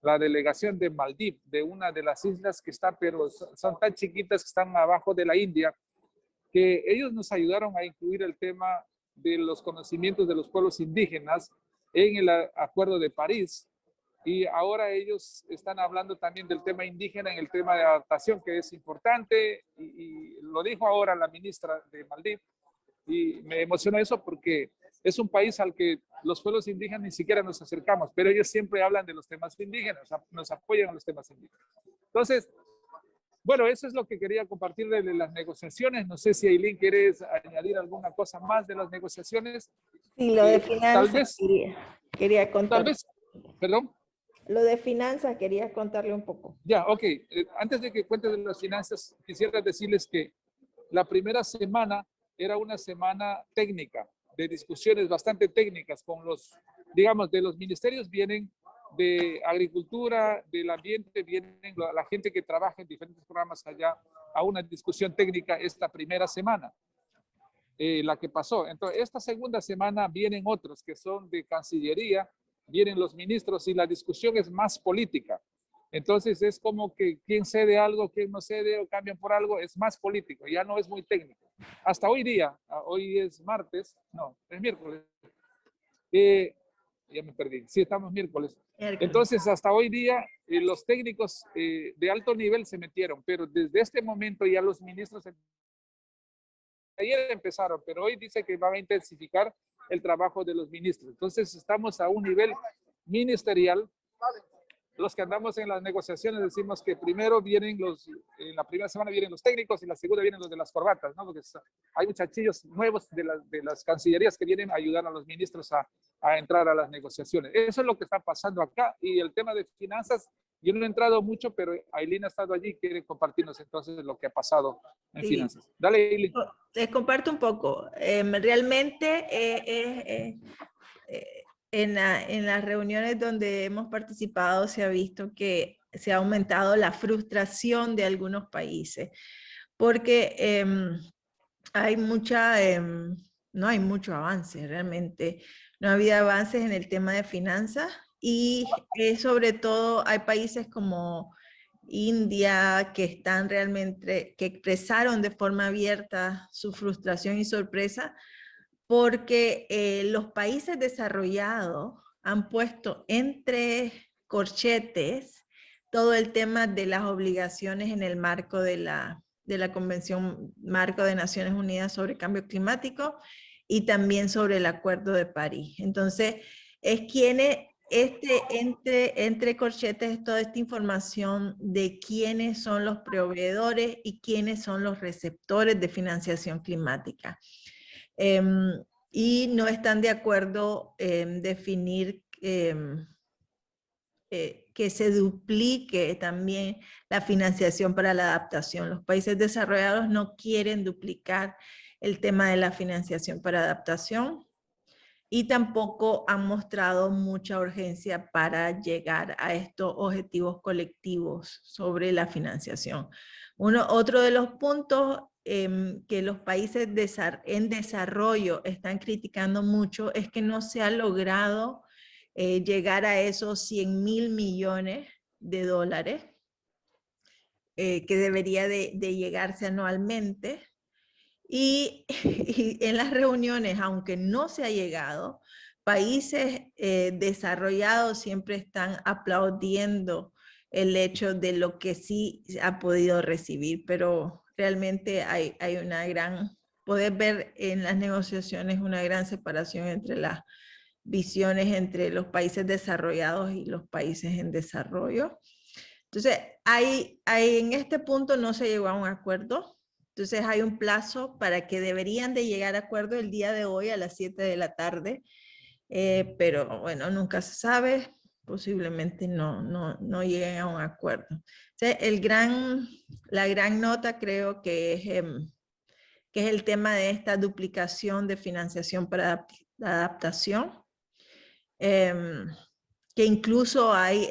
la delegación de Maldiv, de una de las islas que está, pero son tan chiquitas que están abajo de la India, que ellos nos ayudaron a incluir el tema de los conocimientos de los pueblos indígenas en el Acuerdo de París. Y ahora ellos están hablando también del tema indígena en el tema de adaptación, que es importante, y lo dijo ahora la ministra de Maldiv, y me emociona eso porque es un país al que los pueblos indígenas ni siquiera nos acercamos, pero ellos siempre hablan de los temas indígenas, nos apoyan en los temas indígenas. Entonces, bueno, eso es lo que quería compartir de las negociaciones. No sé si Ailín quieres añadir alguna cosa más de las negociaciones. Sí, lo de Tal finanzas vez, quería tal contar. vez, perdón. Lo de finanzas quería contarle un poco. Ya, ok. Antes de que cuentes de las finanzas, quisiera decirles que la primera semana era una semana técnica, de discusiones bastante técnicas con los, digamos, de los ministerios vienen de agricultura, del ambiente, vienen la gente que trabaja en diferentes programas allá a una discusión técnica esta primera semana, la que pasó. Entonces, esta segunda semana vienen otros que son de Cancillería, vienen los ministros y la discusión es más política. Entonces es como que quién cede algo, quién no cede o cambian por algo, es más político, ya no es muy técnico. Hasta hoy día, hoy es martes, no, es miércoles. Ya me perdí, sí, estamos miércoles. Entonces hasta hoy día los técnicos de alto nivel se metieron, pero desde este momento ya los ministros ayer empezaron, pero hoy dice que van a intensificar el trabajo de los ministros. Entonces estamos a un nivel ministerial. Los que andamos en las negociaciones decimos que primero vienen en la primera semana vienen los técnicos y la segunda vienen los de las corbatas, ¿no? Porque hay muchachillos nuevos de las cancillerías que vienen a ayudar a los ministros a entrar a las negociaciones. Eso es lo que está pasando acá. Y el tema de finanzas, yo no he entrado mucho, pero Ailín ha estado allí y quiere compartirnos entonces lo que ha pasado en finanzas. Dale, Ailín. Les comparto un poco. Realmente en las reuniones donde hemos participado se ha visto que se ha aumentado la frustración de algunos países porque hay no hay mucho avance realmente. No ha habido avances en el tema de finanzas y sobre todo hay países como India que están realmente, que expresaron de forma abierta su frustración y sorpresa porque los países desarrollados han puesto entre corchetes todo el tema de las obligaciones en el marco de la Convención Marco de Naciones Unidas sobre Cambio Climático y también sobre el Acuerdo de París. Entonces, es entre corchetes toda esta información de quiénes son los proveedores y quiénes son los receptores de financiación climática. Y no están de acuerdo en definir que se duplique también la financiación para la adaptación. Los países desarrollados no quieren duplicar el tema de la financiación para adaptación y tampoco han mostrado mucha urgencia para llegar a estos objetivos colectivos sobre la financiación. Otro de los puntos que los países en desarrollo están criticando mucho es que no se ha logrado llegar a esos 100.000 millones de dólares que debería de llegarse anualmente. Y, y en las reuniones, aunque no se ha llegado, países desarrollados siempre están aplaudiendo el hecho de lo que sí ha podido recibir, pero realmente hay una gran, poder ver en las negociaciones una gran separación entre las visiones entre los países desarrollados y los países en desarrollo. Entonces, en este punto no se llegó a un acuerdo. Entonces, hay un plazo para que deberían de llegar a acuerdo el día de hoy a las 7 de la tarde. Pero bueno, nunca se sabe. Posiblemente no lleguen a un acuerdo. Entonces, la gran nota creo que es el tema de esta duplicación de financiación para adaptación, que incluso hay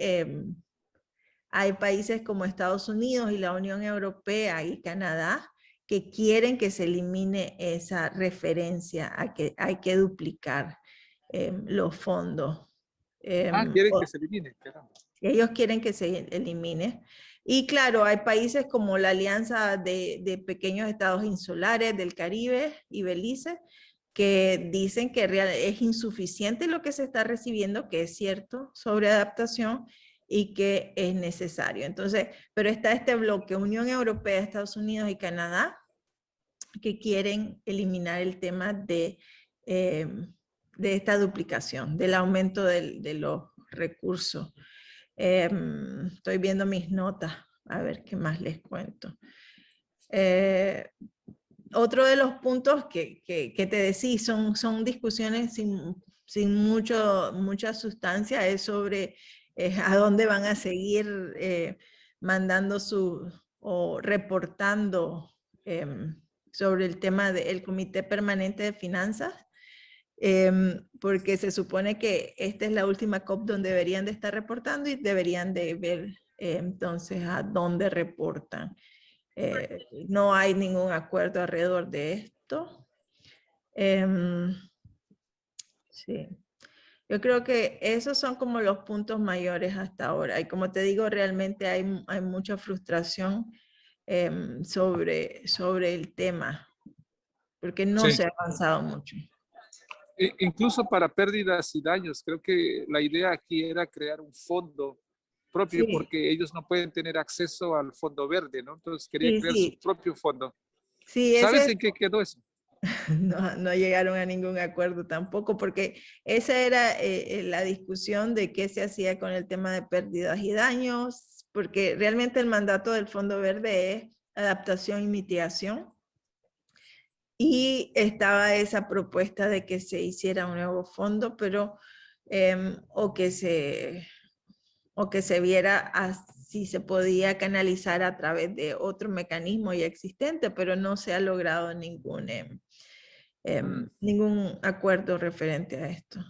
países como Estados Unidos y la Unión Europea y Canadá que quieren que se elimine esa referencia a que hay que duplicar los fondos. Quieren que se elimine, caramba. Ellos quieren que se elimine. Y claro, hay países como la Alianza de Pequeños Estados Insulares del Caribe y Belice, que dicen que es insuficiente lo que se está recibiendo, que es cierto, sobre adaptación y que es necesario. Entonces, pero está este bloque, Unión Europea, Estados Unidos y Canadá, que quieren eliminar el tema de esta duplicación, del aumento de los recursos. Estoy viendo mis notas, a ver qué más les cuento. Otro de los puntos que te decía, son discusiones sin mucha sustancia, es sobre a dónde van a seguir mandando o reportando sobre el tema del Comité Permanente de Finanzas, porque se supone que esta es la última COP donde deberían de estar reportando y deberían de ver entonces a dónde reportan. No hay ningún acuerdo alrededor de esto. Sí. Yo creo que esos son como los puntos mayores hasta ahora. Y como te digo, realmente hay mucha frustración sobre el tema, porque no Sí. se ha avanzado mucho. Incluso para pérdidas y daños, creo que la idea aquí era crear un fondo propio Sí, porque ellos no pueden tener acceso al fondo verde, ¿no? Entonces querían sí, crear su sí. propio fondo. Sí, ¿Sabes en qué quedó eso? no llegaron a ningún acuerdo tampoco, porque esa era la discusión de qué se hacía con el tema de pérdidas y daños, porque realmente el mandato del Fondo Verde es adaptación y mitigación. Y estaba esa propuesta de que se hiciera un nuevo fondo, pero o que se viera si se podía canalizar a través de otro mecanismo ya existente, pero no se ha logrado ningún acuerdo referente a esto.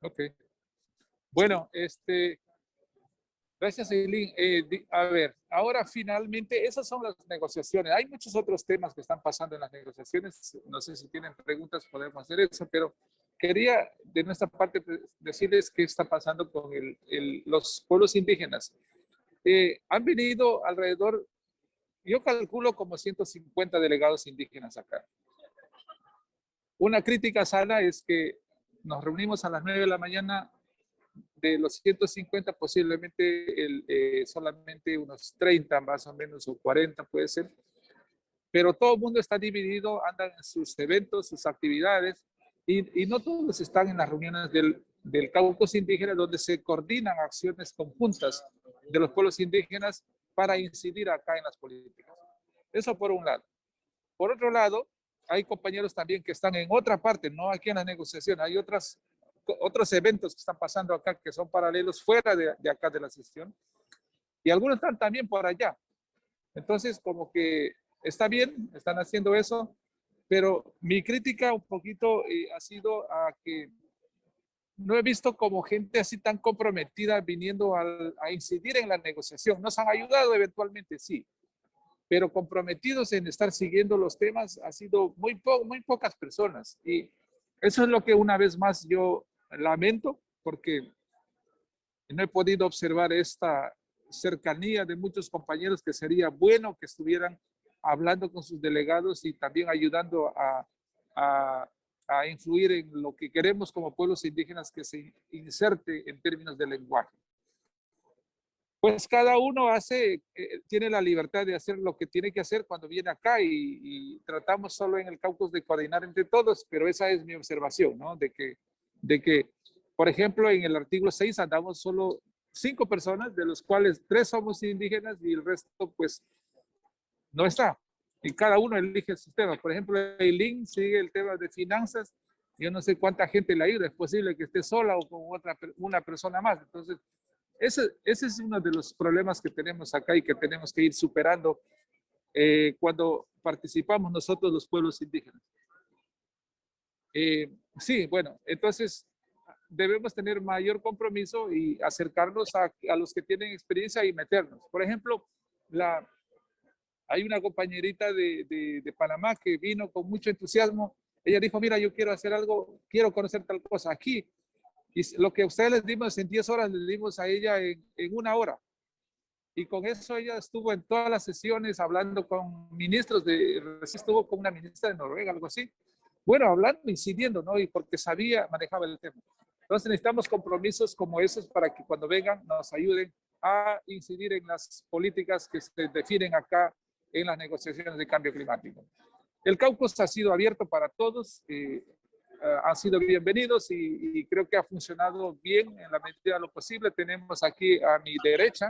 Ok. Bueno, gracias, Eileen. A ver, ahora finalmente, esas son las negociaciones. Hay muchos otros temas que están pasando en las negociaciones. No sé si tienen preguntas, podemos hacer eso, pero quería de nuestra parte decirles qué está pasando con los pueblos indígenas. Han venido alrededor, yo calculo como 150 delegados indígenas acá. Una crítica sana es que nos reunimos a las 9 de la mañana. De los 150, posiblemente solamente unos 30 más o menos, o 40 puede ser. Pero todo el mundo está dividido, andan en sus eventos, sus actividades, y no todos están en las reuniones del caucus indígena, donde se coordinan acciones conjuntas de los pueblos indígenas para incidir acá en las políticas. Eso por un lado. Por otro lado, hay compañeros también que están en otra parte, no aquí en la negociación, hay otros eventos que están pasando acá que son paralelos fuera de acá de la sesión, y algunos están también por allá. Entonces, como que está bien, están haciendo eso, pero mi crítica un poquito ha sido a que no he visto como gente así tan comprometida viniendo a incidir en la negociación. Nos han ayudado eventualmente, sí, pero comprometidos en estar siguiendo los temas ha sido muy pocas personas. Y eso es lo que una vez más yo lamento, porque no he podido observar esta cercanía de muchos compañeros que sería bueno que estuvieran hablando con sus delegados y también ayudando a influir en lo que queremos como pueblos indígenas que se inserte en términos de lenguaje. Pues cada uno tiene la libertad de hacer lo que tiene que hacer cuando viene acá y tratamos solo en el caucus de coordinar entre todos, pero esa es mi observación, ¿no? De que, por ejemplo, en el artículo 6 andamos solo 5 personas, de los cuales 3 somos indígenas y el resto pues no está. Y cada uno elige sus temas. Por ejemplo, Eileen sigue el tema de finanzas. Yo no sé cuánta gente le ayuda. Es posible que esté sola o con una persona más. Entonces, ese es uno de los problemas que tenemos acá y que tenemos que ir superando cuando participamos nosotros los pueblos indígenas. Sí, bueno, entonces debemos tener mayor compromiso y acercarnos a los que tienen experiencia y meternos. Por ejemplo, hay una compañerita de Panamá que vino con mucho entusiasmo. Ella dijo, mira, yo quiero hacer algo, quiero conocer tal cosa aquí. Y lo que a ustedes les dimos en 10 horas, les dimos a ella en 1 hora. Y con eso ella estuvo en todas las sesiones hablando con ministros estuvo con una ministra de Noruega, algo así. Bueno, hablando, incidiendo, ¿no? Y porque manejaba el tema. Entonces necesitamos compromisos como esos para que cuando vengan nos ayuden a incidir en las políticas que se definen acá en las negociaciones de cambio climático. El caucus ha sido abierto para todos, han sido bienvenidos y creo que ha funcionado bien en la medida de lo posible. Tenemos aquí a mi derecha,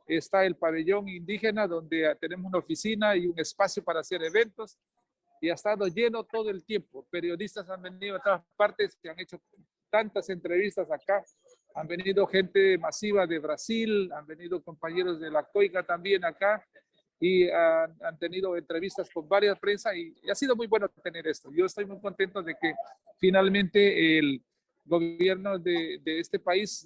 está el pabellón indígena donde tenemos una oficina y un espacio para hacer eventos y ha estado lleno todo el tiempo. Periodistas han venido de todas partes, que han hecho tantas entrevistas acá. Han venido gente masiva de Brasil, han venido compañeros de la COICA también acá y han tenido entrevistas con varias prensa y ha sido muy bueno tener esto. Yo estoy muy contento de que finalmente el gobierno de este país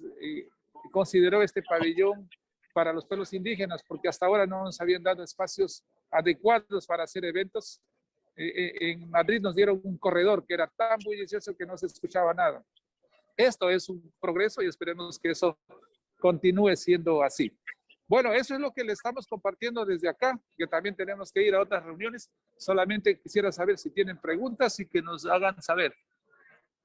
consideró este pabellón para los pueblos indígenas, porque hasta ahora no nos habían dado espacios adecuados para hacer eventos. En Madrid nos dieron un corredor que era tan bullicioso que no se escuchaba nada. Esto es un progreso y esperemos que eso continúe siendo así. Bueno, eso es lo que le estamos compartiendo desde acá, que también tenemos que ir a otras reuniones. Solamente quisiera saber si tienen preguntas y que nos hagan saber.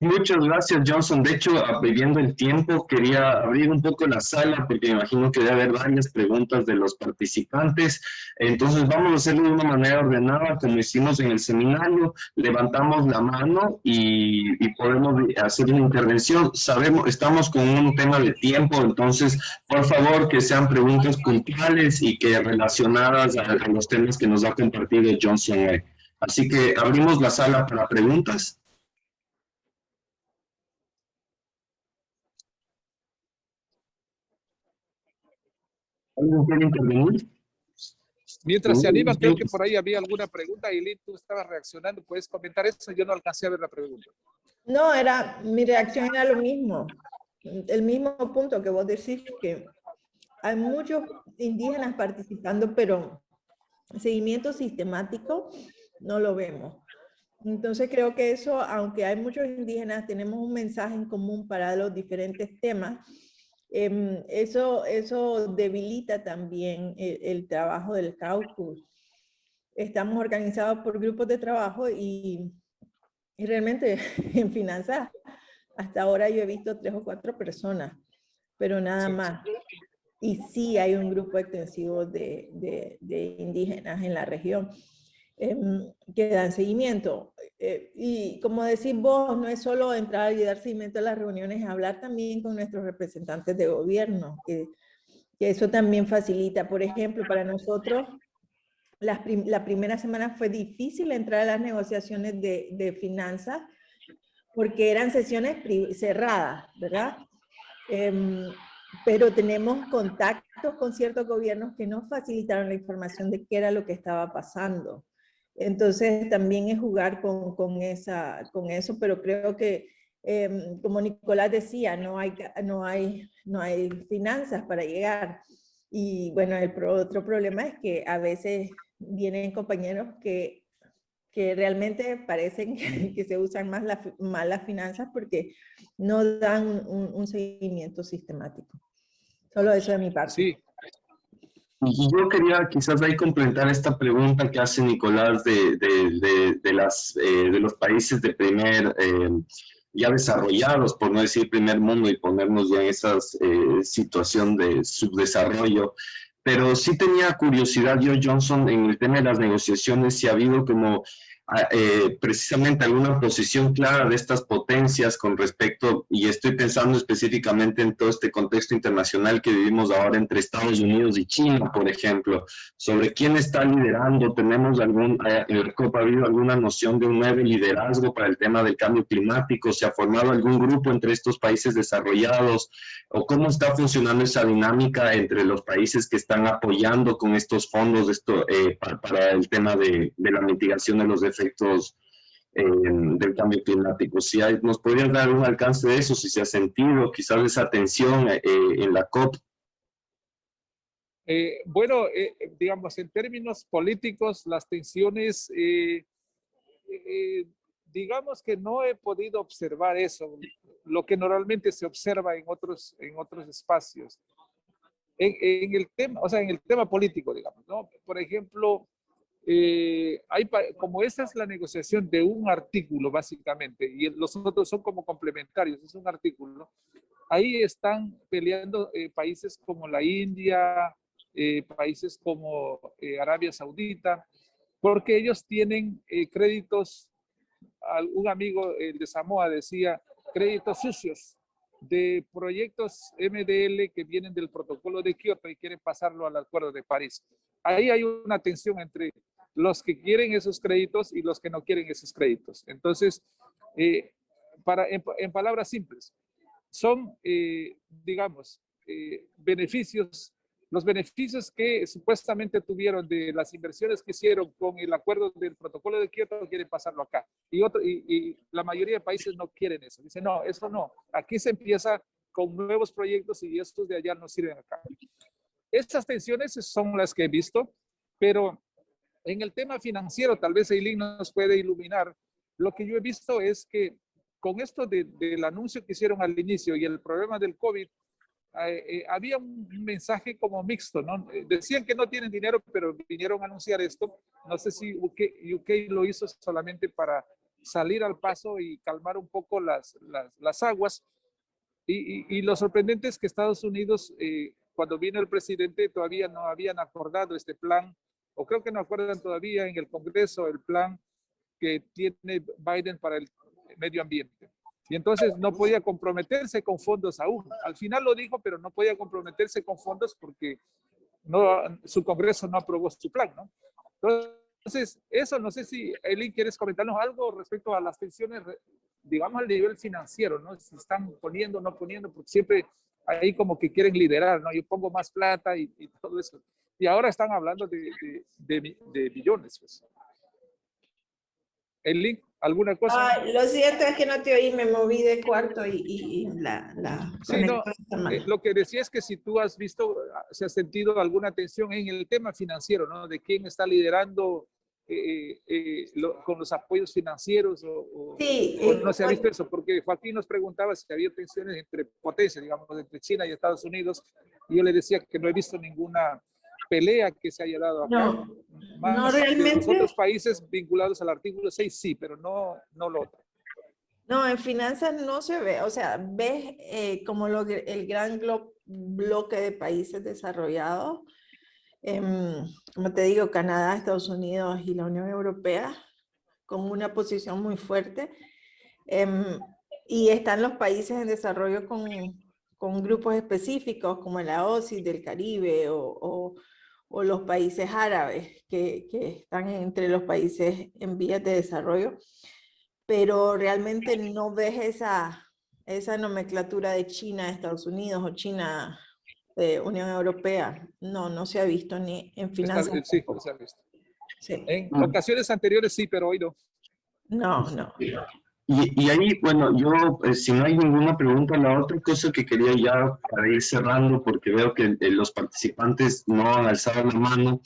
Muchas gracias, Johnson. De hecho, viendo el tiempo, quería abrir un poco la sala porque me imagino que debe haber varias preguntas de los participantes. Entonces, vamos a hacerlo de una manera ordenada, como hicimos en el seminario. Levantamos la mano y podemos hacer una intervención. Estamos con un tema de tiempo, entonces, por favor, que sean preguntas puntuales y que relacionadas a los temas que nos ha compartido Johnson. Así que abrimos la sala para preguntas. ¿Alguien quiere intervenir? Mientras se anima, creo que por ahí había alguna pregunta. Eileen, tú estabas reaccionando. ¿Puedes comentar eso? Yo no alcancé a ver la pregunta. No, mi reacción era lo mismo. El mismo punto que vos decís, que hay muchos indígenas participando, pero seguimiento sistemático no lo vemos. Entonces creo que eso, aunque hay muchos indígenas, tenemos un mensaje en común para los diferentes temas. Eso debilita también el trabajo del caucus. Estamos organizados por grupos de trabajo y realmente en finanzas hasta ahora yo he visto 3 o 4 personas, pero nada más. Y sí hay un grupo extensivo de indígenas en la región que dan seguimiento. Y como decís vos, no es solo entrar y dar seguimiento a las reuniones, hablar también con nuestros representantes de gobierno, que eso también facilita. Por ejemplo, para nosotros, la primera semana fue difícil entrar a las negociaciones de finanzas, porque eran sesiones cerradas, ¿verdad? Pero tenemos contactos con ciertos gobiernos que nos facilitaron la información de qué era lo que estaba pasando. Entonces también es jugar con eso, pero creo que, como Nicolás decía, no hay finanzas para llegar. Y bueno, otro problema es que a veces vienen compañeros que realmente parecen que se usan más las finanzas porque no dan un seguimiento sistemático. Solo eso de mi parte. Sí. Y yo quería quizás ahí complementar esta pregunta que hace Nicolás de los países de ya desarrollados, por no decir primer mundo, y ponernos ya en esa situación de subdesarrollo. Pero sí tenía curiosidad yo, Johnson, en el tema de las negociaciones, si ha habido como precisamente alguna posición clara de estas potencias con respecto, y estoy pensando específicamente en todo este contexto internacional que vivimos ahora entre Estados Unidos y China, por ejemplo, sobre quién está liderando. ¿Tenemos en el COP ha habido alguna noción de un nuevo liderazgo para el tema del cambio climático? ¿Se ha formado algún grupo entre estos países desarrollados? ¿O cómo está funcionando esa dinámica entre los países que están apoyando con estos fondos para el tema de la mitigación de los efectos del cambio climático? Si ¿nos podrían dar un alcance de eso? Si se ha sentido quizás esa tensión en la COP. Bueno, digamos, en términos políticos, las tensiones, digamos que no he podido observar eso, lo que normalmente se observa en otros espacios. En el tema, o sea, en el tema político, digamos, ¿no? Por ejemplo, como esa es la negociación de un artículo, básicamente, y los otros son como complementarios, es un artículo, ahí están peleando países como la India, países como Arabia Saudita, porque ellos tienen créditos. Un amigo de Samoa decía, créditos sucios de proyectos MDL que vienen del protocolo de Kioto y quieren pasarlo al Acuerdo de París. Ahí hay una tensión entre los que quieren esos créditos y los que no quieren esos créditos. Entonces, en palabras simples, son, digamos, beneficios, los beneficios que supuestamente tuvieron de las inversiones que hicieron con el acuerdo del protocolo de Kioto, quieren pasarlo acá. Y la mayoría de países no quieren eso. Dicen, no, eso no. Aquí se empieza con nuevos proyectos y estos de allá no sirven acá. Estas tensiones son las que he visto, pero en el tema financiero, tal vez Eileen nos puede iluminar. Lo que yo he visto es que con esto del anuncio que hicieron al inicio y el problema del COVID, había un mensaje como mixto, ¿no? Decían que no tienen dinero, pero vinieron a anunciar esto. No sé si UK lo hizo solamente para salir al paso y calmar un poco las aguas. Y lo sorprendente es que Estados Unidos, cuando vino el presidente, todavía no habían acordado este plan, o creo que no acuerdan todavía en el Congreso el plan que tiene Biden para el medio ambiente. Y entonces no podía comprometerse con fondos aún. Al final lo dijo, pero no podía comprometerse con fondos porque su Congreso no aprobó su plan, ¿no? Entonces, eso no sé si, Eileen, ¿quieres comentarnos algo respecto a las tensiones, digamos, al nivel financiero, ¿no? Si están poniendo o no poniendo, porque siempre ahí como que quieren liderar, ¿no? Yo pongo más plata y todo eso. Y ahora están hablando de billones, pues. Eileen, ¿alguna cosa? Lo cierto es que no te oí, me moví de cuarto y sí, no, lo que decía es que si tú has visto, se ha sentido alguna tensión en el tema financiero, ¿no? De quién está liderando con los apoyos financieros sí, o no se ha visto eso, porque Joaquín nos preguntaba si había tensiones entre potencias, digamos, entre China y Estados Unidos, y yo le decía que no he visto ninguna pelea que se haya dado acá. No realmente. Los otros países vinculados al artículo 6 sí, pero no lo otro. No, en finanzas no se ve, o sea, ves como el gran bloque de países desarrollados, como te digo, Canadá, Estados Unidos y la Unión Europea, con una posición muy fuerte, y están los países en desarrollo con grupos específicos como la OCI del Caribe o los países árabes que están entre los países en vías de desarrollo, pero realmente no ves esa nomenclatura de China, Estados Unidos o China, Unión Europea. No se ha visto ni en finanzas. Sí, se ha visto. Sí. En ocasiones anteriores sí, pero hoy no. No. Y ahí, bueno, yo, si no hay ninguna pregunta, la otra cosa que quería ya para ir cerrando, porque veo que los participantes no han alzado la mano,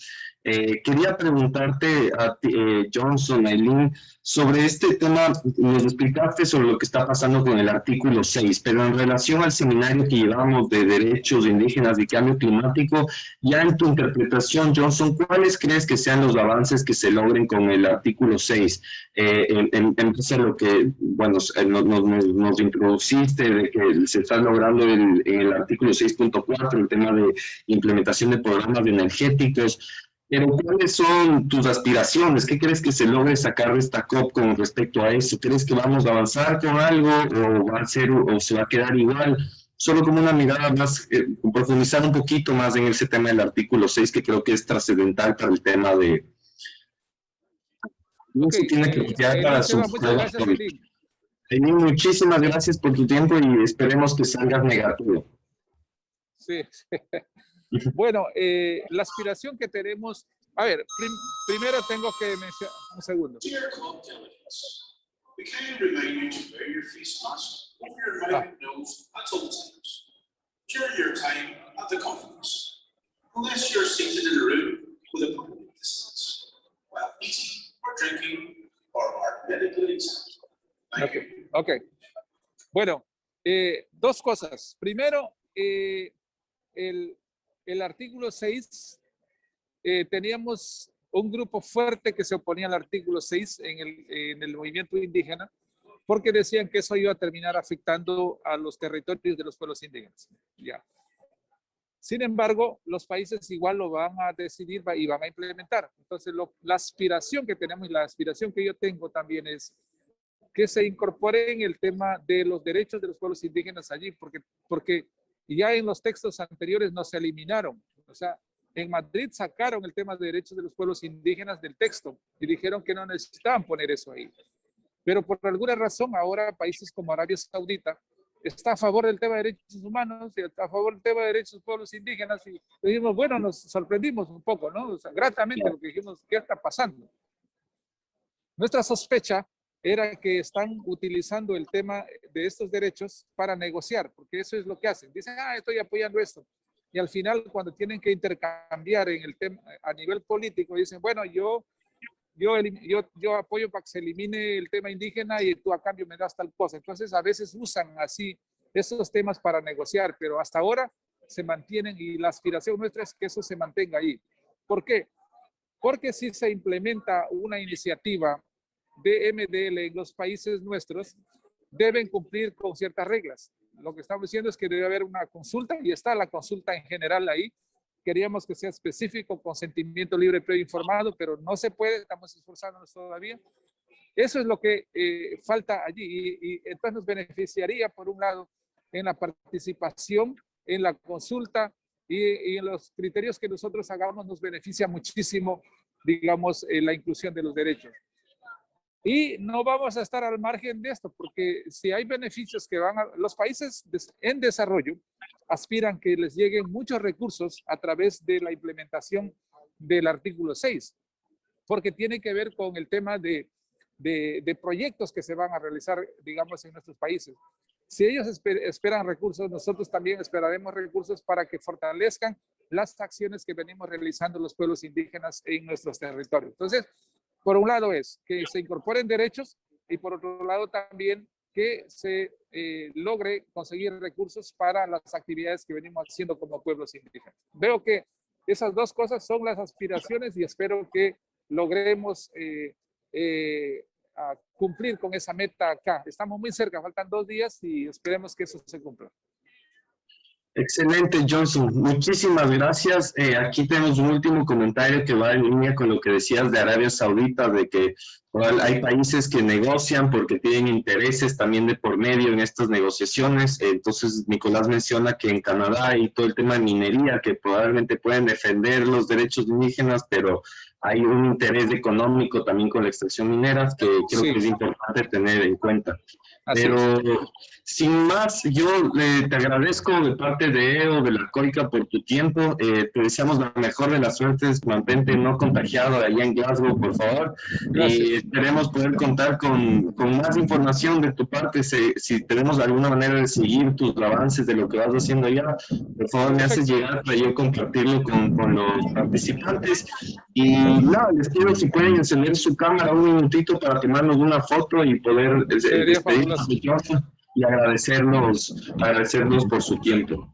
Quería preguntarte a ti, Johnson, Eileen, sobre este tema. Nos explicaste sobre lo que está pasando con el artículo 6, pero en relación al seminario que llevamos de derechos indígenas y cambio climático, ya en tu interpretación, Johnson, ¿cuáles crees que sean los avances que se logren con el artículo 6? En base a lo que, bueno, nos introduciste de que se está logrando en el artículo 6.4, el tema de implementación de programas energéticos. Pero ¿cuáles son tus aspiraciones? ¿Qué crees que se logre sacar de esta COP con respecto a eso? ¿Crees que vamos a avanzar con algo o va a ser o se va a quedar igual? Solo como una mirada más, profundizar un poquito más en ese tema del artículo 6, que creo que es trascendental para el tema de... No se tiene que quedar para sus pruebas. Muchísimas gracias por tu tiempo y esperemos que salgas negativo. Sí. Bueno, la aspiración que tenemos, a ver, primero tengo que mencionar, un segundo. Ok. Bueno, dos cosas. Primero, el artículo 6, teníamos un grupo fuerte que se oponía al artículo 6 en el movimiento indígena, porque decían que eso iba a terminar afectando a los territorios de los pueblos indígenas. Ya. Sin embargo, los países igual lo van a decidir y van a implementar. Entonces, la aspiración que tenemos y la aspiración que yo tengo también es que se incorpore en el tema de los derechos de los pueblos indígenas allí, porque ya en los textos anteriores no se eliminaron. O sea, en Madrid sacaron el tema de derechos de los pueblos indígenas del texto y dijeron que no necesitaban poner eso ahí. Pero por alguna razón ahora países como Arabia Saudita está a favor del tema de derechos humanos y está a favor del tema de derechos de los pueblos indígenas, y dijimos, bueno, nos sorprendimos un poco, ¿no? O sea, gratamente, porque dijimos, ¿qué está pasando? Nuestra sospecha era que están utilizando el tema de estos derechos para negociar, porque eso es lo que hacen. Dicen, estoy apoyando esto. Y al final, cuando tienen que intercambiar en el tema a nivel político, dicen, bueno, yo apoyo para que se elimine el tema indígena y tú a cambio me das tal cosa. Entonces, a veces usan así esos temas para negociar, pero hasta ahora se mantienen y la aspiración nuestra es que eso se mantenga ahí. ¿Por qué? Porque si se implementa una iniciativa de MDL en los países nuestros, deben cumplir con ciertas reglas. Lo que estamos diciendo es que debe haber una consulta y está la consulta en general ahí. Queríamos que sea específico, consentimiento libre, previo informado, pero no se puede, estamos esforzándonos todavía. Eso es lo que falta allí y entonces nos beneficiaría, por un lado, en la participación, en la consulta y en los criterios que nosotros hagamos nos beneficia muchísimo, digamos, la inclusión de los derechos. Y no vamos a estar al margen de esto, porque si hay beneficios que van a... Los países en desarrollo aspiran que les lleguen muchos recursos a través de la implementación del artículo 6, porque tiene que ver con el tema de proyectos que se van a realizar, digamos, en nuestros países. Si ellos esperan recursos, nosotros también esperaremos recursos para que fortalezcan las acciones que venimos realizando los pueblos indígenas en nuestros territorios. Entonces, por un lado es que se incorporen derechos y por otro lado también que se logre conseguir recursos para las actividades que venimos haciendo como pueblos indígenas. Veo que esas dos cosas son las aspiraciones y espero que logremos cumplir con esa meta acá. Estamos muy cerca, faltan 2 días y esperemos que eso se cumpla. Excelente, Johnson. Muchísimas gracias. Aquí tenemos un último comentario que va en línea con lo que decías de Arabia Saudita, de que hay países que negocian porque tienen intereses también de por medio en estas negociaciones. Entonces, Nicolás menciona que en Canadá hay todo el tema de minería, que probablemente pueden defender los derechos indígenas, pero hay un interés económico también con la extracción minera que creo que es importante tener en cuenta. Pero sin más, yo te agradezco de parte de EO, de la COICA, por tu tiempo. Te deseamos la mejor de las suertes. Mantente no contagiado allá en Glasgow, por favor. Y esperemos poder contar con más información de tu parte. Si tenemos alguna manera de seguir tus avances de lo que vas haciendo allá, por favor me haces llegar para yo compartirlo con los participantes. Y nada, les pido si pueden encender su cámara un minutito para tomarnos una foto y poder despedirnos y agradecerlos por su tiempo.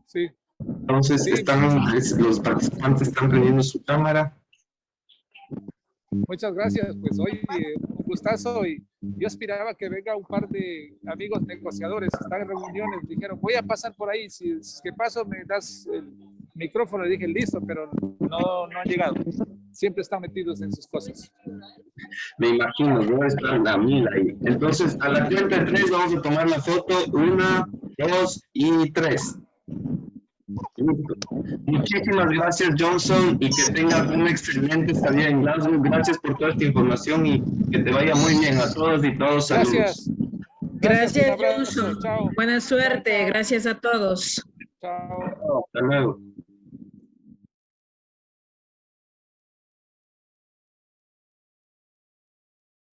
Sí. Entonces, sí, los participantes están prendiendo su cámara. Muchas gracias, pues hoy un gustazo, y yo aspiraba que venga un par de amigos negociadores, están en reuniones, dijeron voy a pasar por ahí, si es que paso me das el micrófono, le dije listo, pero no han llegado, siempre están metidos en sus cosas. Me imagino, no están la mil ahí. Entonces, a la cuenta de 3 vamos a tomar la foto, 1, 2 y 3. Muchísimas gracias, Johnson, y que tengas una excelente estadía en Glasgow. Gracias por toda esta información y que te vaya muy bien a todos y todos. Gracias. Gracias, Johnson. Chao. Buena suerte. Chao. Gracias a todos. Chao. Hasta luego.